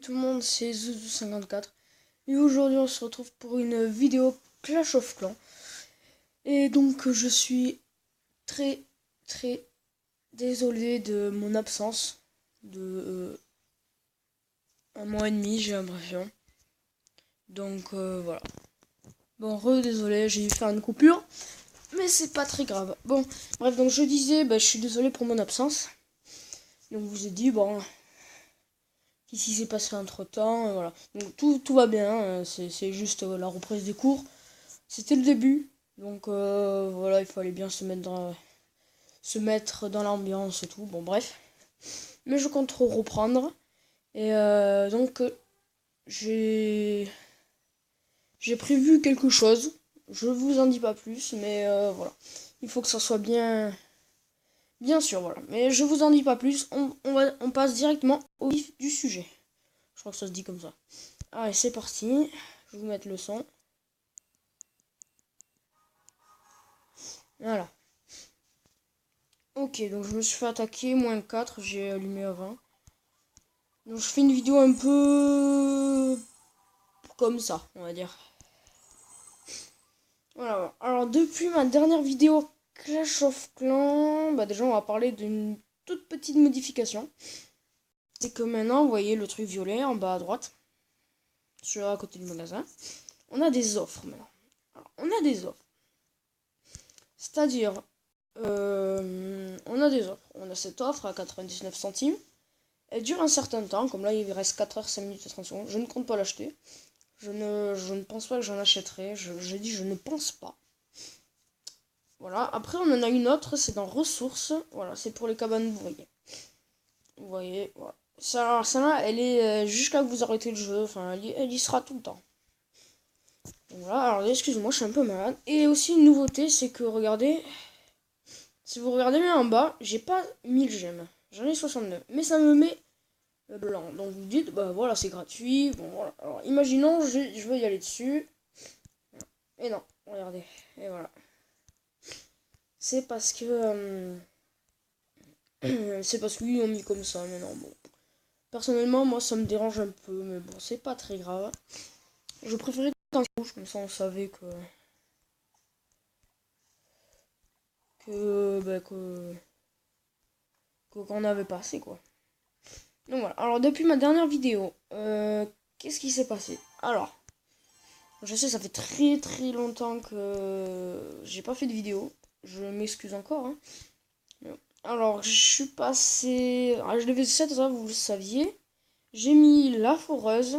Tout le monde, c'est Zouzou54 et aujourd'hui on se retrouve pour une vidéo Clash of Clans. Et donc je suis très désolé de mon absence de un mois et demi, j'ai l'impression. Donc voilà. Bon, désolé, j'ai dû faire une coupure, mais c'est pas très grave. Bon, bref, donc je disais, je suis désolé pour mon absence. Donc vous ai dit, bon, qu'est-ce qui s'est passé entre temps, voilà. Donc tout va bien, c'est juste la reprise des cours. C'était le début, donc voilà, il fallait bien se mettre dans l'ambiance et tout, bon bref. Mais je compte reprendre. Et donc j'ai prévu quelque chose. Je vous en dis pas plus, mais voilà. Il faut que ça soit bien sûr, voilà. Mais je vous en dis pas plus, on passe directement au vif du sujet. Je crois que ça se dit comme ça. Allez, c'est parti. Je vais vous mettre le son. Voilà. Ok, donc je me suis fait attaquer, -4, j'ai allumé à 20. Donc je fais une vidéo un peu comme ça, on va dire. Voilà. Alors depuis ma dernière vidéo Clash of Clans, déjà on va parler d'une toute petite modification. C'est que maintenant, vous voyez le truc violet en bas à droite, à côté du magasin, on a des offres maintenant. Alors, on a des offres. C'est-à-dire, on a des offres. On a cette offre à 99 centimes. Elle dure un certain temps, comme là il reste 4 heures, 5 minutes et 30 secondes. Je ne compte pas l'acheter. Je ne pense pas que j'en achèterai. J'ai dit je ne pense pas. Voilà. Après on en a une autre, c'est dans ressources. Voilà, c'est pour les cabanes d'ouvriers. Vous voyez, voilà. Ça là, elle est jusqu'à que vous arrêtez le jeu. Enfin, elle y sera tout le temps. Voilà, alors excusez-moi, je suis un peu malade. Et aussi une nouveauté, c'est que regardez, si vous regardez bien en bas, j'ai pas 1000 gemmes. J'en ai 69. Mais ça me met blanc. Donc vous dites, voilà, c'est gratuit. Bon, voilà. Alors imaginons, je veux y aller dessus. Et non, regardez. Et voilà. C'est parce que c'est parce qu'ils ont mis comme ça. Mais non, bon. Personnellement, moi, ça me dérange un peu. Mais bon, c'est pas très grave. Je préférais dans rouge, comme ça on savait qu'on n'avait pas assez, quoi. Donc voilà. Alors depuis ma dernière vidéo, qu'est-ce qui s'est passé? Alors, je sais, ça fait très longtemps que j'ai pas fait de vidéo. Je m'excuse encore. Hein. Alors, je suis passé. Ah, je devais 7, ça, vous le saviez. J'ai mis la foreuse.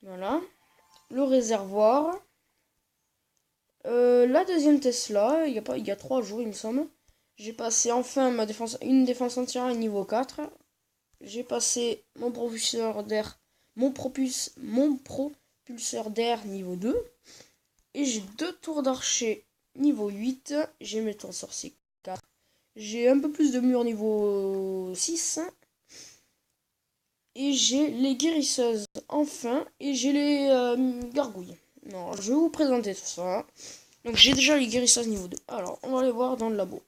Voilà. Le réservoir. La deuxième Tesla. Il y a 3 jours, il me semble. J'ai passé enfin une défense entière à niveau 4. J'ai passé mon propulseur d'air. Mon propulseur d'air niveau 2. Et j'ai 2 tours d'archer niveau 8. J'ai mes tours sorciers 4. J'ai un peu plus de murs niveau 6. Et j'ai les guérisseuses enfin. Et j'ai les gargouilles. Non, je vais vous présenter tout ça. Donc j'ai déjà les guérisseuses niveau 2. Alors, on va les voir dans le labo.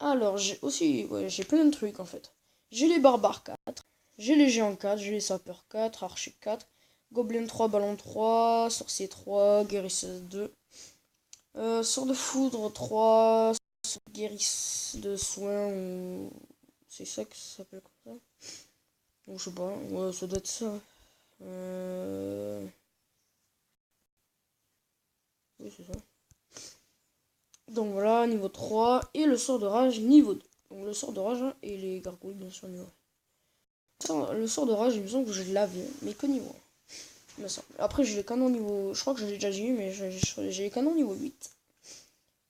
Alors, j'ai aussi... Ouais, j'ai plein de trucs en fait. J'ai les barbares 4. J'ai les géants 4. J'ai les sapeurs 4. Archers 4. Gobelin 3, ballon 3. Sorcier 3. Guérisseuse 2. Sort de foudre 3. Guérisse de soins. C'est ça que ça s'appelle comme ça. Donc je sais pas. Ouais, ça doit être ça. Oui, c'est ça. Donc voilà, niveau 3. Et le sort de rage niveau 2. Donc le sort de rage et les gargouilles, bien sûr, niveau 1. Le sort de rage, il me semble que je l'avais, mais que niveau 1. Il me semble. Après, j'ai les canons niveau... Je crois que j'ai déjà dit, mais j'ai les canons niveau 8.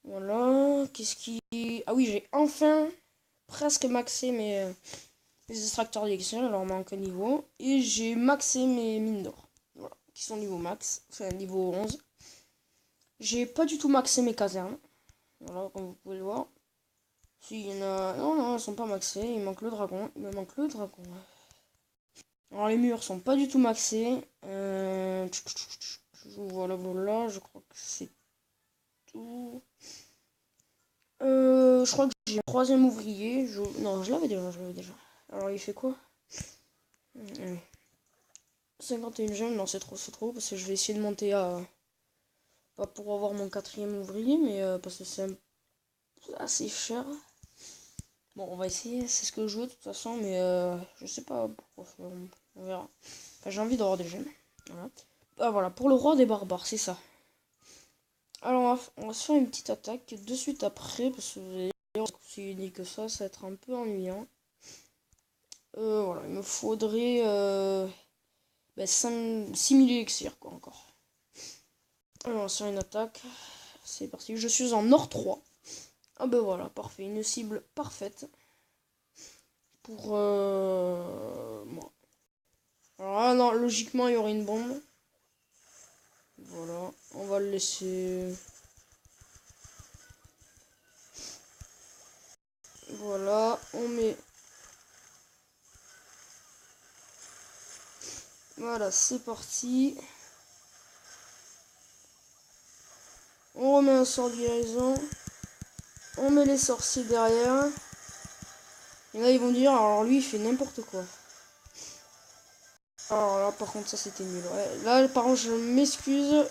Voilà. Qu'est-ce qui... Ah oui, j'ai enfin presque maxé mes extracteurs d'élixir. Alors, on manque un niveau. Et j'ai maxé mes mines d'or. Voilà. Qui sont niveau max. Enfin, niveau 11. J'ai pas du tout maxé mes casernes. Voilà, comme vous pouvez le voir. Si, il y en a... Non, elles sont pas maxées. Il manque le dragon. Il me manque le dragon. Alors, les murs sont pas du tout maxés. Voilà, je crois que c'est tout. Je crois que j'ai un troisième ouvrier. Non, je l'avais déjà. Alors, il fait quoi? Allez. 51 gemmes, non c'est trop, parce que je vais essayer de monter à... Pas pour avoir mon 4e ouvrier, mais parce que c'est assez cher. Bon, on va essayer, c'est ce que je veux de toute façon, mais je sais pas pourquoi, on verra. Enfin, j'ai envie d'avoir des gemmes. Voilà. Ah voilà, pour le roi des barbares, c'est ça. Alors on va se faire une petite attaque de suite après, parce que c'est unique que ça va être un peu ennuyant. Voilà, il me faudrait 6000 élixirs quoi encore. Alors on va se faire une attaque. C'est parti, je suis en or 3. Ah ben voilà, parfait, une cible parfaite. Pour moi. Alors là, non, logiquement, il y aurait une bombe. Voilà, on va le laisser. Voilà, on met. Voilà, c'est parti. On remet un sort de guérison. On met les sorciers derrière. Et là, ils vont dire, alors lui, il fait n'importe quoi. Alors là, par contre, ça, c'était nul. Ouais. Là, par contre, je m'excuse.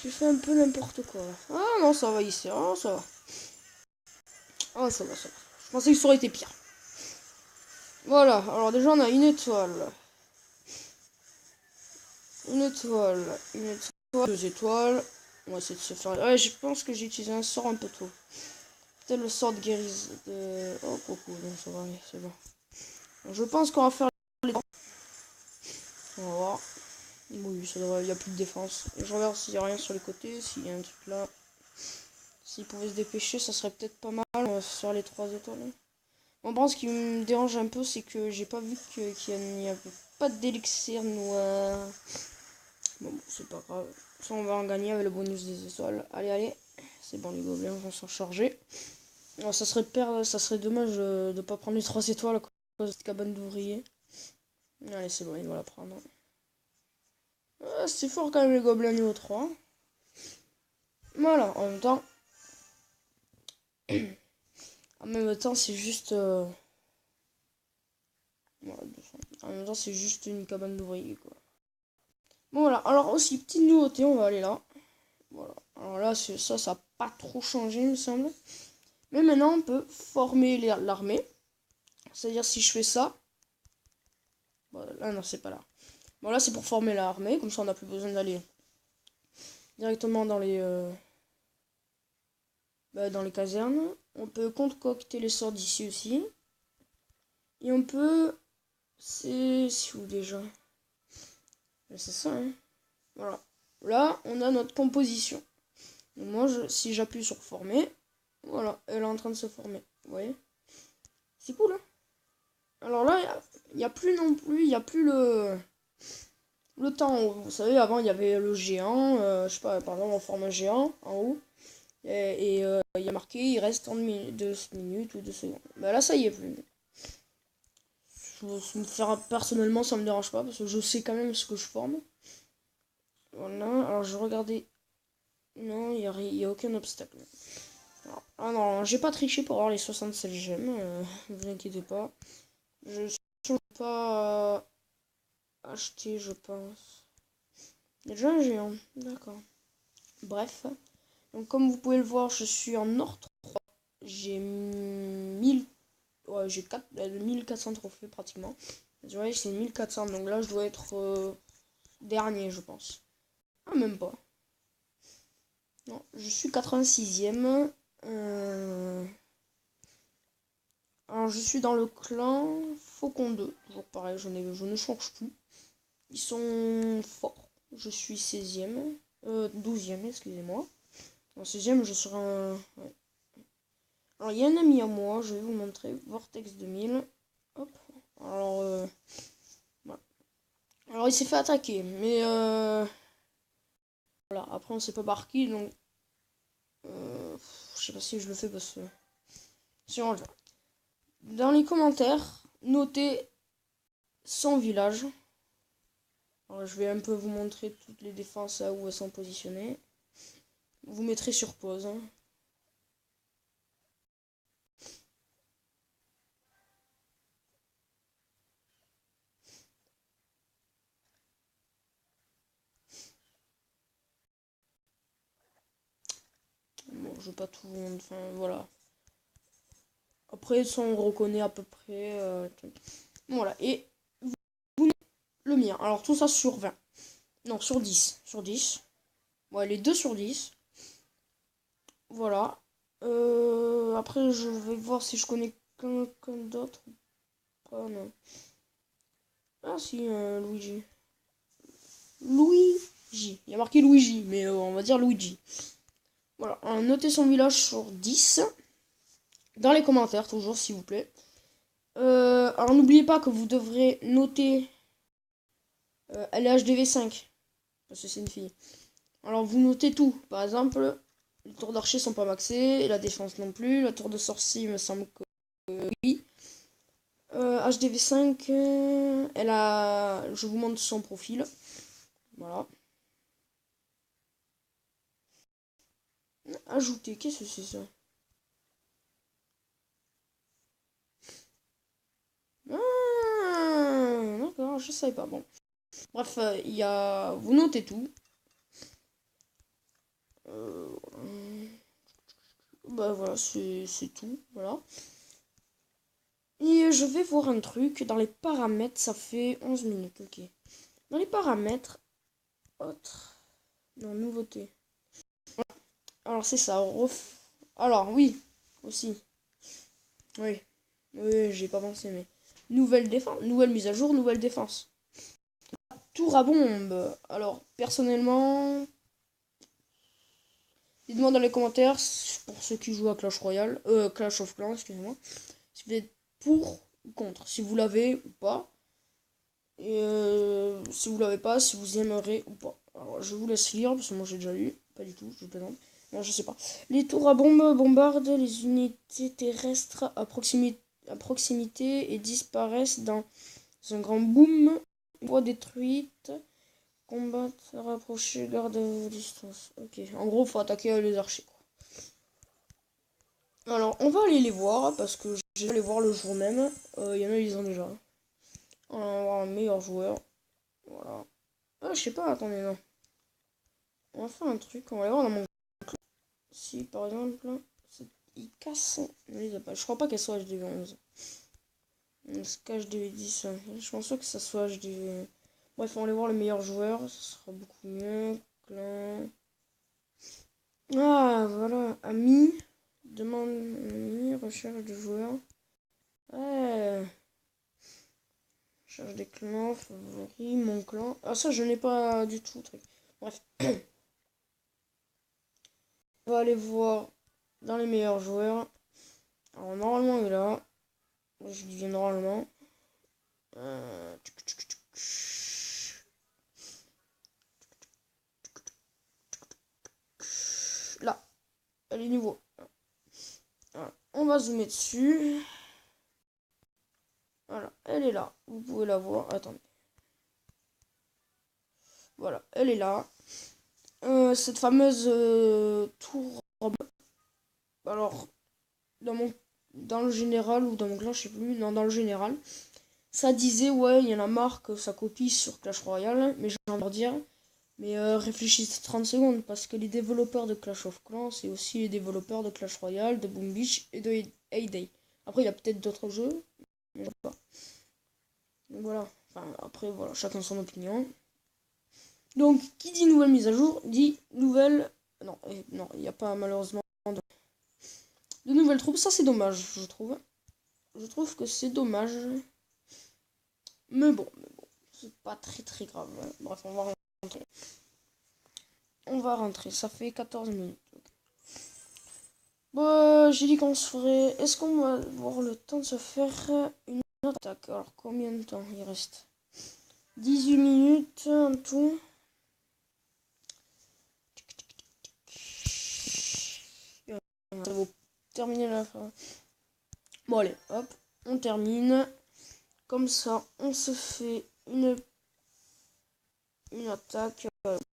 J'ai fait un peu n'importe quoi. Ah non, ça va ici. Ah, ça va. Ah, ça va. Je pensais que ça aurait été pire. Voilà, alors déjà, on a une étoile. Une étoile, 2 étoiles. On va essayer de se faire... Ouais, je pense que j'ai utilisé un sort un peu tôt. Peut-être le sort de guérison de... Oh, coucou, non, ça va, c'est bon. Donc, je pense qu'on va faire les... On va voir. Oui, ça devrait... Il n'y a plus de défense. Et je regarde s'il n'y a rien sur les côtés, s'il y a un truc là. S'il pouvait se dépêcher, ça serait peut-être pas mal. On va faire les 3 étoiles. Bon, ce qui me dérange un peu, c'est que j'ai pas vu qu'il n'y avait pas d'élixir noir. Bon, c'est pas grave. Ça, on va en gagner avec le bonus des étoiles. Allez. C'est bon, les gobelins vont s'en charger. Alors, ça serait dommage de pas prendre les 3 étoiles à cause de cette cabane d'ouvriers. Allez, c'est bon, il va la prendre. Ah, c'est fort quand même, les gobelins niveau 3. Voilà, en même temps... En même temps, c'est juste... Voilà, en même temps, c'est juste une cabane d'ouvriers, quoi. Bon, voilà. Alors, aussi, petite nouveauté, on va aller là. Voilà. Alors là, ça n'a pas trop changé, il me semble. Mais maintenant, on peut former l'armée. C'est-à-dire, si je fais ça... Bon, là, non, c'est pas là. Bon, là, c'est pour former l'armée. Comme ça, on n'a plus besoin d'aller directement dans les casernes. On peut concocter les sorts d'ici aussi. Et on peut... C'est où déjà? C'est ça, hein. Voilà. Là, on a notre composition. Donc moi, si j'appuie sur former, voilà, elle est en train de se former. Vous voyez? C'est cool, hein. Alors là, il n'y a plus non plus, il n'y a plus le temps. Vous savez, avant, il y avait le géant. Je sais pas, par exemple, on forme un géant en haut. Et il y a marqué, il reste 2 minutes ou 2 secondes. Bah là, ça y est plus. Personnellement, ça me dérange pas parce que je sais quand même ce que je forme. Voilà, alors je regardais. Non, il y a aucun obstacle. Alors, ah non, j'ai pas triché pour avoir les 67 gemmes. Ne vous inquiétez pas. Je suis pas acheté, je pense. Déjà un géant, d'accord. Bref. Donc comme vous pouvez le voir, je suis en or 3. J'ai 1000. Ouais, j'ai 1400 trophées pratiquement. Vous voyez, c'est 1400. Donc là, je dois être dernier, je pense. Ah, même pas. Non, je suis 86e. Alors, je suis dans le clan Faucon 2. Toujours pareil, je ne change plus. Ils sont forts. Je suis 16e. 12e, excusez-moi. En 16e, je serai un... Ouais. Alors, il y a un ami à moi, je vais vous montrer. Vortex 2000. Hop. Alors, voilà. Alors, il s'est fait attaquer, mais... Voilà, après, on sait pas par qui, donc... Je sais pas si je le fais parce que... Si on le fait. Dans les commentaires, notez son village. Alors, je vais un peu vous montrer toutes les défenses où elles sont positionnées. Vous mettrez sur pause. Hein. je veux pas tout... Enfin, voilà. Après, ça, on reconnaît à peu près... voilà, et le mien. Alors, tout ça sur 20. Non, sur 10. Sur 10. Ouais, les deux sur 10. Voilà. Après, je vais voir si je connais quelqu'un d'autre. Ah non. Ah si, Luigi. Luigi. Il y a marqué Luigi, mais on va dire Luigi. Voilà. Notez son village sur 10. Dans les commentaires, toujours, s'il vous plaît. Alors, n'oubliez pas que vous devrez noter... elle est HDV5. Parce que c'est une fille. Alors, vous notez tout. Par exemple, les tours d'archer sont pas maxés. Et la défense non plus. La tour de sorcier, il me semble que oui. HDV5, elle a... Je vous montre son profil. Voilà. Ajouter, qu'est-ce que c'est ça? Ah, d'accord, je savais pas. Bon. Bref, il y a... Vous notez tout. Bah voilà, c'est tout. Voilà. Et je vais voir un truc. Dans les paramètres, ça fait 11 minutes. Ok. Dans les paramètres, autre. Non, nouveauté. Alors c'est ça. Alors oui, aussi. Oui. Oui, j'ai pas pensé, mais. Nouvelle défense. Nouvelle mise à jour, nouvelle défense. Tour à bombe. Alors, personnellement. Dites-moi dans les commentaires, pour ceux qui jouent à Clash Royale. Clash of Clans, excusez-moi. Si vous êtes pour ou contre. Si vous l'avez ou pas. Et si vous l'avez pas, si vous aimerez ou pas. Alors, je vous laisse lire, parce que moi j'ai déjà lu. Pas du tout, je plaisante. Non, je sais pas. Les tours à bombe bombardent les unités terrestres à proximité et disparaissent dans un grand boom. Une fois détruite, combattre, rapprocher, garde à vos distances. Ok, en gros, faut attaquer les archers, quoi. Alors, on va aller les voir, parce que je vais aller voir le jour même. Il y en a, ils ont déjà. On va avoir un meilleur joueur. Voilà. Ah, je sais pas, attendez, non. On va faire un truc, on va aller voir dans mon... Si, par exemple, il casse... Je crois pas qu'elle soit HDV11. C'est HDV10. Je pense pas que ça soit HDV... Bref, on va aller voir le meilleur joueur. Ça sera beaucoup mieux. Clan... Ah, voilà. Ami. Demande ami. Recherche de joueurs. Ouais. Cherche des clans. Favoris. Mon clan. Ah, ça, je n'ai pas du tout. Truc. Bref. On va aller voir dans les meilleurs joueurs. Alors, normalement, il est là. Je dis bien normalement. Là. Elle est niveau. Voilà. On va zoomer dessus. Voilà. Elle est là. Vous pouvez la voir. Attendez. Voilà. Elle est là. Cette fameuse tour. Alors, dans le général ou dans mon clan, je sais plus. Non, dans le général. Ça disait, ouais, il y en a marre que ça copie sur Clash Royale. Mais j'ai envie de dire. Mais réfléchissez 30 secondes, parce que les développeurs de Clash of Clans, c'est aussi les développeurs de Clash Royale, de Boom Beach et de Hay. Après, il y a peut-être d'autres jeux, mais je sais pas. Donc voilà. Enfin, après, voilà, chacun son opinion. Donc, qui dit nouvelle mise à jour, dit nouvelle... Non, non, il n'y a pas malheureusement de nouvelles troupes. Ça, c'est dommage, je trouve. Je trouve que c'est dommage. Mais bon, c'est pas très très grave. Bref, on va rentrer. On va rentrer, ça fait 14 minutes. Bon, j'ai dit qu'on se ferait... Est-ce qu'on va avoir le temps de se faire une attaque? Alors, combien de temps il reste? 18 minutes en tout. Ça va terminer la fin. Bon, allez, hop, on termine. Comme ça, on se fait une attaque.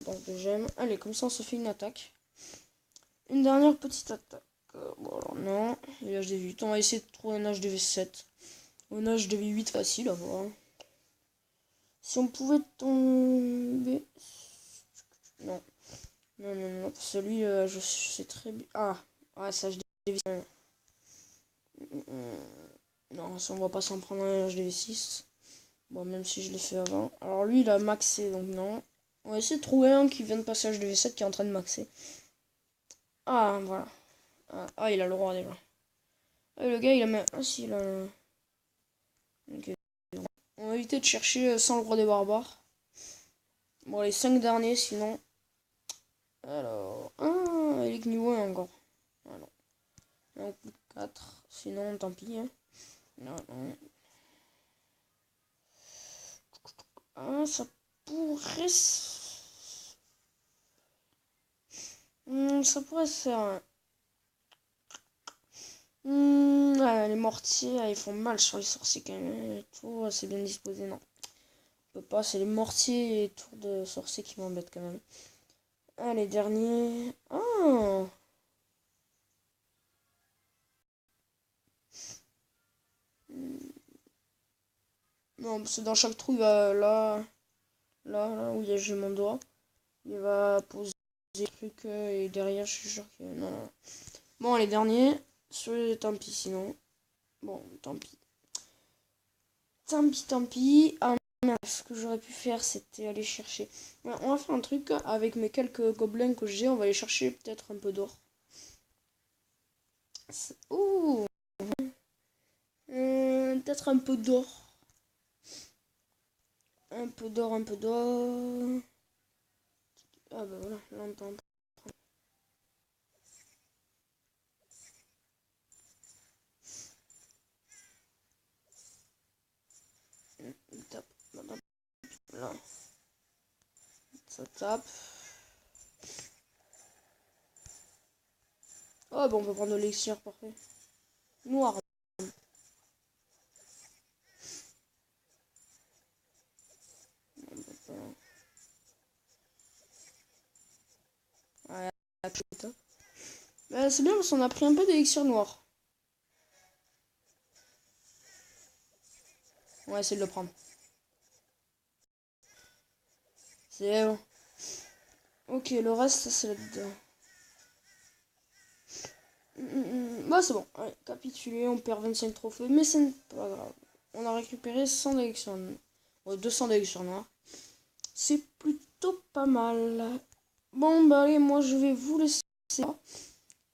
Donc, j'aime. Allez, comme ça, on se fait une attaque. Une dernière petite attaque. Bon, alors non. Il y a HDV8. On va essayer de trouver un HDV7. Ou un HDV8 facile à voir. Si on pouvait tomber... Non. Non, non, non. Celui, je sais très bien... Ah, Ouais, ça, HDV. Non, ça, on va pas s'en prendre un HDV6. Bon, même si je l'ai fait avant. Alors lui, il a maxé, donc non. On va essayer de trouver un qui vient de passer HDV7 qui est en train de maxer. Ah, voilà. Ah, il a le droit déjà. Ah, le gars, il a même... Ah, si, il a... Ok. On va éviter de chercher sans le roi des barbares. Bon, les 5 derniers, sinon... Alors... Ah, il est que niveau 1 encore. Alors... Donc, 4. Sinon, tant pis. Hein. Non, non. Ah, ça pourrait... ça pourrait se faire... Hein. Ouais, les mortiers, ils font mal sur les sorciers quand même. Tout, c'est bien disposé, non. On peut pas, c'est les mortiers et tours de sorciers qui m'embêtent quand même. Ah, les derniers... Ah, non, c'est dans chaque trou, il va là où j'ai mon doigt. Il va poser des trucs et derrière, je suis sûr que... Non, non. Bon, les derniers, tant pis sinon. Bon, tant pis. Tant pis. Ah merde, ce que j'aurais pu faire, c'était aller chercher. Ouais, on va faire un truc avec mes quelques gobelins que j'ai. On va aller chercher peut-être un peu d'or. Ouh, peut-être un peu d'or. Un peu d'or, un peu d'or. Ah bah voilà, là on t'entend. Tape, là. Ça tape. Oh bah on peut prendre de l'élixir, parfait. Noir. Ouais, bah, c'est bien parce qu'on a pris un peu d'élixir noir. On va essayer de le prendre. C'est bon. Ok, le reste, c'est là-dedans. Bah, c'est bon. Ouais, capitulé, on perd 25 trophées, mais c'est pas grave. On a récupéré 100 d'élections. 200 d'élections noires. C'est plutôt pas mal. Bon, bah, allez, moi, je vais vous laisser.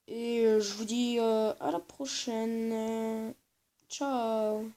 Et je vous dis à la prochaine. Ciao.